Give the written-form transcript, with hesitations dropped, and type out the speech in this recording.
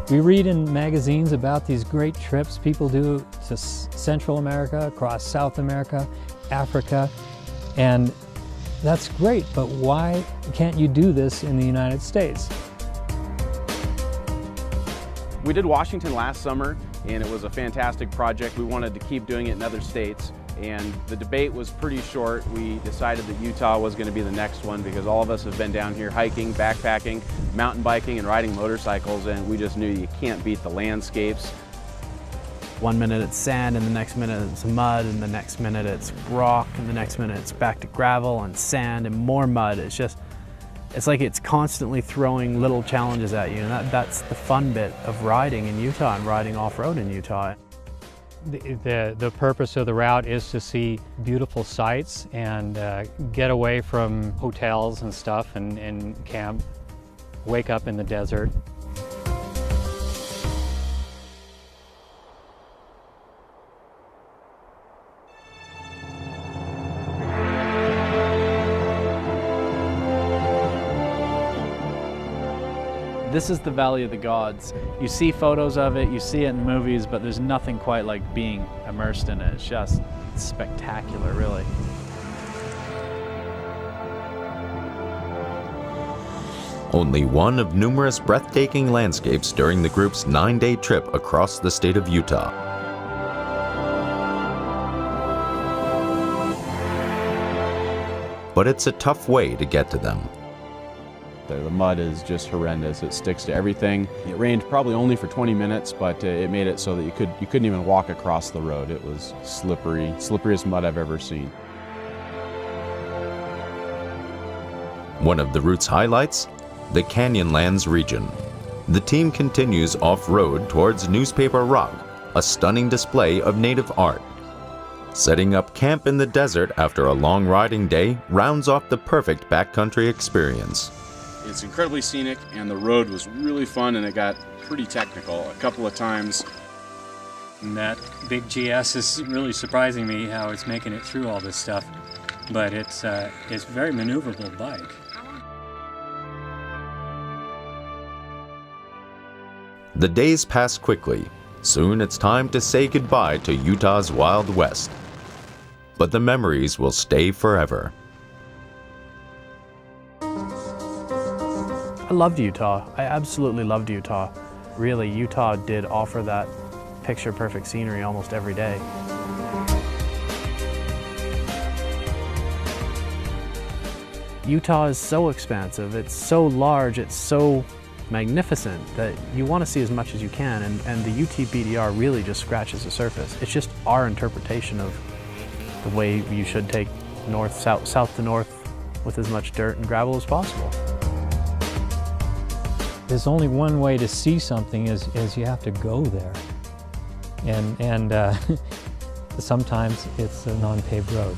We read in magazines about these great trips people do to Central America, across South America, Africa, and that's great, but why can't you do this in the United States? We did Washington last summer, and it was a fantastic project. We wanted to keep doing it in other states, and the debate was pretty short. We decided that Utah was going to be the next one because all of us have been down here hiking, backpacking, mountain biking, and riding motorcycles, and we just knew you can't beat the landscapes. One minute it's sand, and the next minute it's mud, and the next minute it's rock, and the next minute it's back to gravel and sand and more mud. It's like it's constantly throwing little challenges at you, and that's the fun bit of riding in Utah and riding off-road in Utah. The purpose of the route is to see beautiful sights and get away from hotels and stuff and camp, wake up in the desert. This is the Valley of the Gods. You see photos of it, you see it in movies, but there's nothing quite like being immersed in it. It's just spectacular, really. Only one of numerous breathtaking landscapes during the group's 9-day trip across the state of Utah. But it's a tough way to get to them. The mud is just horrendous. It sticks to everything. It rained probably only for 20 minutes, but it made it so that you couldn't even walk across the road. It was slippery, slipperiest mud I've ever seen. One of the route's highlights, the Canyonlands region. The team continues off-road towards Newspaper Rock, a stunning display of native art. Setting up camp in the desert after a long riding day rounds off the perfect backcountry experience. It's incredibly scenic, and the road was really fun, and it got pretty technical a couple of times. And that big GS is really surprising me how it's making it through all this stuff, but it's a very maneuverable bike. The days pass quickly. Soon it's time to say goodbye to Utah's Wild West. But the memories will stay forever. I loved Utah. I absolutely loved Utah. Really, Utah did offer that picture-perfect scenery almost every day. Utah is so expansive, it's so large, it's so magnificent that you want to see as much as you can, and the UT-BDR really just scratches the surface. It's just our interpretation of the way you should take south to north with as much dirt and gravel as possible. There's only one way to see something is you have to go there. And sometimes it's a non-paved road.